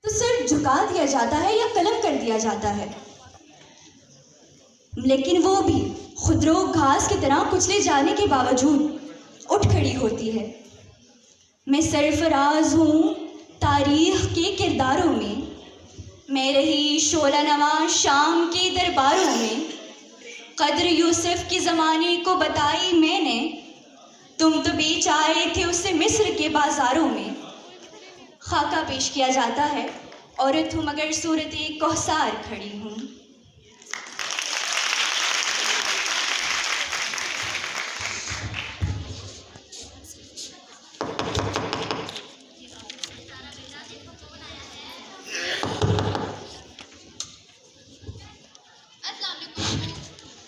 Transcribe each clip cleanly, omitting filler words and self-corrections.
तो सिर झुका दिया जाता है या कलम कर दिया जाता है, लेकिन वो भी खुदरो घास की तरह कुचले जाने के बावजूद उठ खड़ी होती है। मैं सरफराज हूँ तारीख के किरदारों में, मैं रही शोला नवा शाम के दरबारों में, कद्र यूसुफ के ज़माने को बताई मैंने, तुम तो बेच आए थे उसे मिस्र के बाज़ारों में। खाका पेश किया जाता है, औरत हूँ मगर सूरत एक कौसार खड़ी हूँ।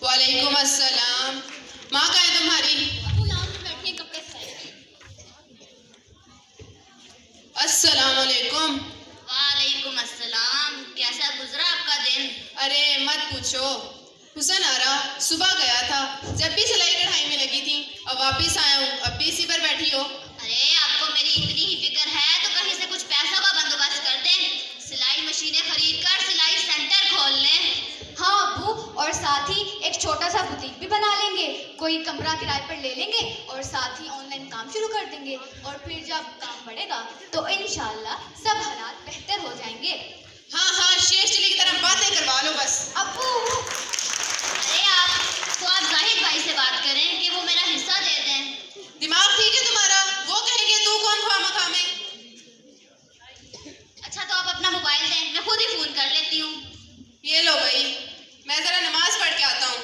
वालेकुम अस्सलाम। माँ कहाँ है तुम्हारी? बैठिए, कपड़े अस्सलाम वालेकुम। वालेकुम अस्सलाम। कैसा गुजरा आपका दिन? अरे मत पूछो, हुसन आरा सुबह गया था, जब भी सिलाई कढ़ाई में लगी थी, अब वापस आया हूँ, अब भी इसी पर बैठी हो। अरे आपको मेरी इतनी ही फिक्र है तो कहीं से कुछ पैसों का बंदोबस्त कर दें, सिलाई मशीनें खरीद कर सिलाई सेंटर खोल लें। हाँ अब्बू, और साथ ही एक छोटा सा बुटीक भी बना लेंगे, कोई कमरा किराए पर ले लेंगे और साथ ही ऑनलाइन काम शुरू कर देंगे, और फिर जब काम बढ़ेगा तो इंशाल्लाह सब हालात बेहतर हो जाएंगे। हाँ हाँ, शेष चिली की तरह बातें करवा लो बस। अब्बू, अरे आप जाहिद भाई से बात करें कि वो मेरा हिस्सा दे दें। दिमाग ठीक है तुम्हारा? वो कहेंगे तू कौन खामखा में। अच्छा तो आप अपना मोबाइल दें, मैं खुद ही फोन कर लेती हूँ। ये लो भाई, मैं जरा नमाज पढ़ के आता हूँ।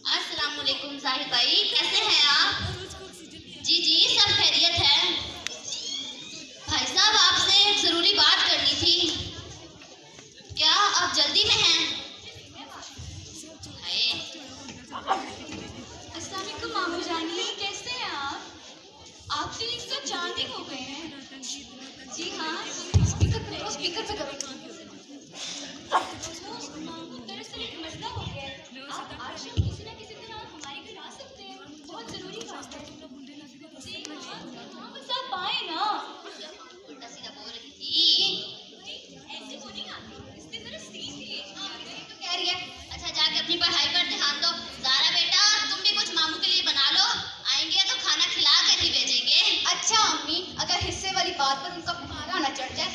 अस्सलाम वालेकुम जाहिद भाई, कैसे हैं आप? जी जी सब खैरियत है। भाई साहब आपसे एक ज़रूरी बात करनी थी, क्या आप जल्दी में हैं? अस्सलाम वालेकुम मामू जानी, कैसे हैं आप? आप तो इसका चांद ही हो गए हैं। जी हाँ, स्पीकर पे करो, स्पीकर पे करो। दरअसल एक मसला हो गया है, आप आज किसी ना किसी तरह हमारे घर आ सकते हैं, बहुत ज़रूरी बात है। जी हाँ, बस आप आए ना। उल्टा सीधा बोल रही थी। ऐसे को नहीं आती, इससे ज़रा सीखिए। तो कह रही है। अच्छा जाके अपनी पढ़ाई पर ध्यान दो। ज़ारा बेटा तुम भी कुछ मामू के लिए बना लो, आएंगे तो खाना खिला कर ही भेजेंगे। अच्छा अम्मी, अगर हिस्से वाली बात पर उनका पारा ना चढ़ जाए।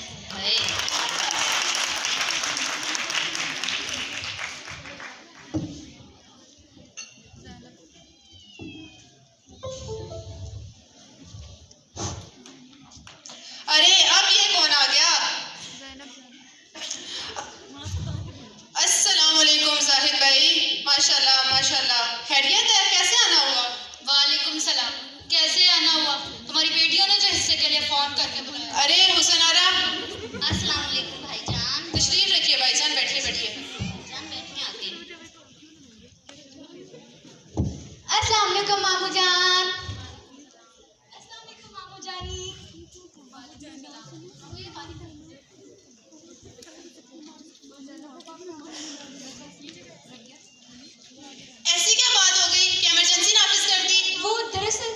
अरे अब ये कौन आ गया? अस्सलाम वालेकुम जाहिद भाई। माशाल्लाह माशाल्लाह, खैरियत है? कैसे आना हुआ? वालेकुम सलाम। कैसे आना हुआ? तुम्हारी बेटियों ने जो हिस्से के लिए फोन करके बुलाया। अरे हुसन आरा, अस्सलाम वालेकुम भाईजान। तशरीफ रखिए भाईजान, बैठिए बैठिए। जान बैठिए आके। अस्सलाम वालेकुम मामू जान। अस्सलाम वालेकुम मामू जानी। ऐसी क्या बात हो गई कि इमरजेंसी नाफिज कर दी? वो दरअसल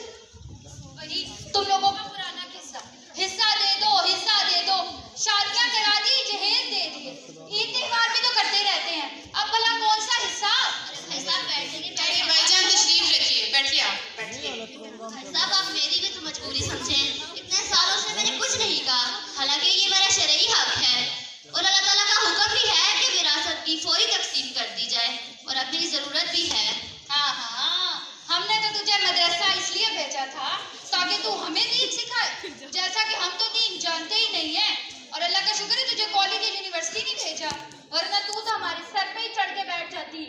वही तुम लोगों का पुराना किस्सा, हिस्सा दे दो, हिस्सा दे दो। शादियां करा दी, जहेज दे दिए, ईद त्योहार भी तो करते रहते हैं, अब भला कौन सा हिस्सा? अरे भाई साहब बैठिए, अरे भाईजान तशरीफ रखिए, बैठिए आप बैठिए। भाई साहब आप मेरी भी तो मजबूरी समझें, इतने सालों से मैंने कुछ नहीं कहा, हालांकि ये मेरा शरई हक है और अल्लाह ताला का हुक्म भी है कि विरासत की फौरी तकसीम कर दी जाए, और अपनी ज़रूरत भी है। हाँ हाँ, हमने तो तुझे मदरसा इसलिए भेजा था ताकि तू हमें दीन सिखाए, जैसा कि हम तो दीन जानते ही नहीं है, और अल्लाह का शुक्र है तुझे कॉलेज या यूनिवर्सिटी नहीं भेजा, वरना तू तो हमारे सर पे ही चढ़ के बैठ जाती।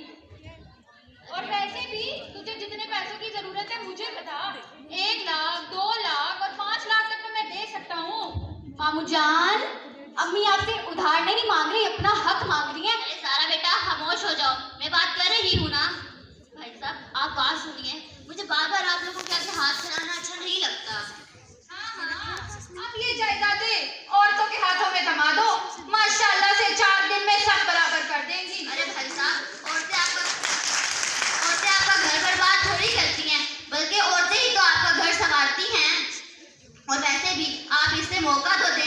और वैसे भी तुझे जितने पैसों की जरूरत है मुझे बता, 1 लाख 2 लाख और 5 लाख तक तो मैं दे सकता हूँ। मामू जान, अम्मी आपसे उधार नहीं मांग रही, अपना हक मांग रही है। अरे सारा बेटा खामोश हो जाओ, मैं बात कर रही हूँ ना। भाई साहब आप बात सुनिए, मुझे बार बार आप लोगों के आगे हाथ फैलाना अच्छा नहीं लगता। हाँ, अब ये जायदादें औरतों के हाथों में थमा दो, माशाल्लाह से 4 दिन में सब बराबर कर देंगी। अरे भाई साहब औरतें आपका घर बर्बाद थोड़ी करती हैं, बल्कि औरतें ही तो आपका घर संवारती हैं, और वैसे भी आप इससे मौका तो दें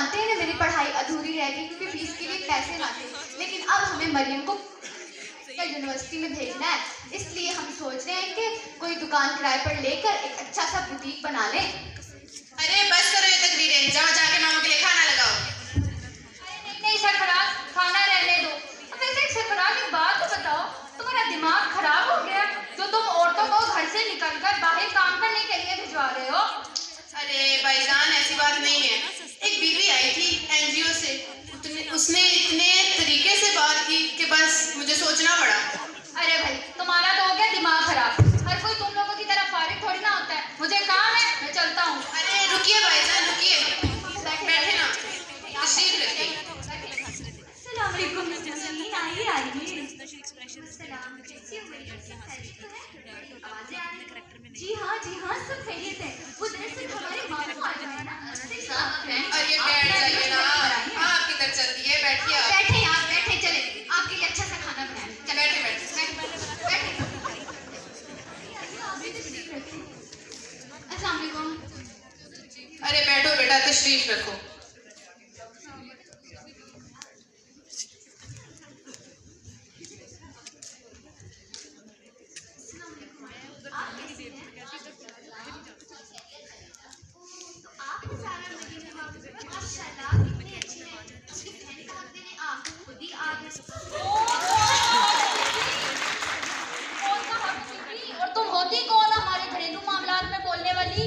जानते हैं ना मेरी पढ़ाई अधूरी रह गई क्योंकि फीस के लिए पैसे ना थे, लेकिन अब हमें मरियम को यूनिवर्सिटी में भेजना है, इसलिए हम सोच रहे हैं कि कोई दुकान किराए पर लेकर एक अच्छा सा बुटीक बना लें। अरे बस करो ये तकरीरें, जाओ जाके मामू के लिए खाना लगाओ। अरे नहीं सरफराज, खाना रहने दो। अब वैसे सरफराज एक बात तो बताओ, तुम्हारा दिमाग खराब हो गया जो तुम औरतों को घर से निकलकर बाहर काम करने के लिए भिजवा रहे हो? अरे भाईजान ऐसी बात नहीं है। एक बीवी आई थी एनजीओ से, उसने इतने तरीके से बात की कि बस मुझे सोचना पड़ा। अरे भाई तुम्हारा तो हो गया दिमाग खराब, हर कोई तुम लोगों की तरह फारिग थोड़ी ना होता है। मुझे काम है, मैं चलता हूँ। अरे रुकिए भाईजान रुकिए, बैठे ना, तशरीफ रखिए। अस्सलाम वालेकुम मिस्टर सलीम, आइए आइए। जी हाँ सब खैरियत है। वो दरअसल हमारे मामू आ जाए ना, और ये बैठ जाइए ना, आपकी तरफ चलती है, बैठिए आप। बैठे आप, बैठे चले, आपके लिए अच्छा सा खाना बनाए। बैठे बैठे। अस्सलाम वालेकुम। अरे बैठो बेटा, तशरीफ रखो। और तुम होती कौन हमारे घरेलू मामलात में बोलने वाली?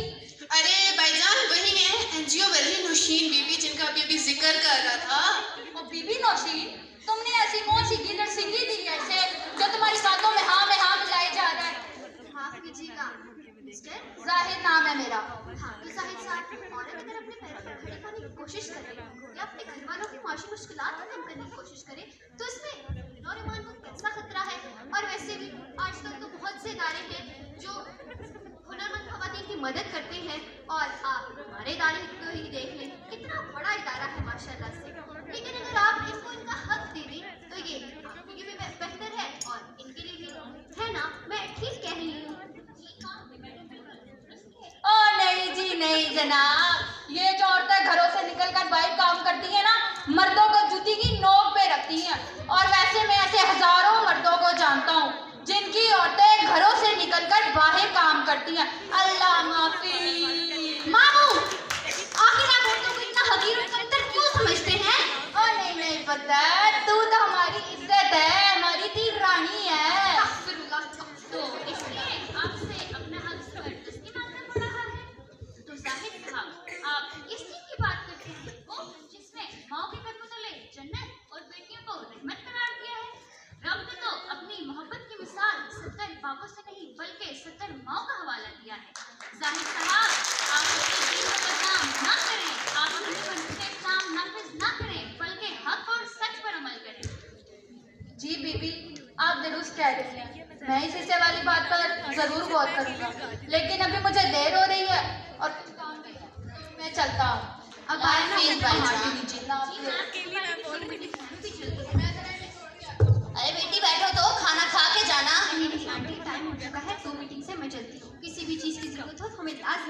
अरे भाईजान वही है एनजीओ वाली नौशीन बीबी, जिनका अभी जिक्र कर रहा था। और बीबी नौशीन, तुमने ऐसी कौन सी गिलर सिंगी दी है ऐसे जो तुम्हारी बातों में हाँ मिलाई जा रहा है? माफ कीजिएगा मिस्टर। जाहिद नाम है मेरा। हाँ तो साहिब साहब, औरत अगर अपने पैरों पर खड़ी होने की कोशिश करे या अपने घर वालों की माशी मुश्किलात को कम करने की कोशिश करे तो इसमें नौजवान को कैसा खतरा है? और वैसे भी आजकल तो बहुत से इदारे हैं जो हुनरमंद खवातीन की मदद करते हैं, और आप हमारे इदारे को ही देख लें, कितना बड़ा इदारा है माशाल्लाह से। लेकिन अगर आप इनको इनका हक दे दें तो ये आपके लिए भी बेहतर है और इनके लिए भी, है ना? मैं ठीक कह रही हूँ। ओ नहीं जी नहीं जनाब, ये जो औरतें घरों से निकलकर बाहर काम करती हैं ना, मर्दों को जूती की नोक पे रखती हैं। और वैसे मैं ऐसे हजारों मर्दों को जानता हूँ जिनकी औरतें घरों से निकलकर बाहर काम करती हैं। अल्लाह माफी। मामू, आखिर आप औरतों को इतना हकीर और कमतर क्यों समझते हैं? ओ नहीं पता, तू तो हमारी इज्जत है, हमारी ती रानी है। तो इसलिए आपसे अपना हक जबरदस्ती मांगना पड़ रहा है? तो जाहिर साहब, आप किस चीज की बात करते हैं? वो जिसने माँ के कदमों तले जन्नत और बेटियों को रहमत करार दिया है। रब ने तो अपनी मोहब्बत की मिसाल 70 बापों से नहीं बल्कि 70 माओं का हवाला दिया है। जाहिर साहब, आप उसके दीन को बदनाम ना करें, आप अपने मंसूबे इस्लाम नाफिज ना करें, बल्कि हक और सच पर अमल करें। जी बीबी, आप दुरुस्त कह रही हैं, मैं इस हिस्से वाली बात पर जरूर गौर करूंगा, लेकिन अभी मुझे देर हो रही है और काम भी है, तो मैं चलता हूँ। अब आए ना फिर भाईजान। अरे बेटी बैठो तो, खाना खा के जाना। नहीं आंटी, टाइम हो चुका है, 2 मीटिंग से मैं चलती हूँ। किसी भी चीज़ की जरूरत हो तो हमें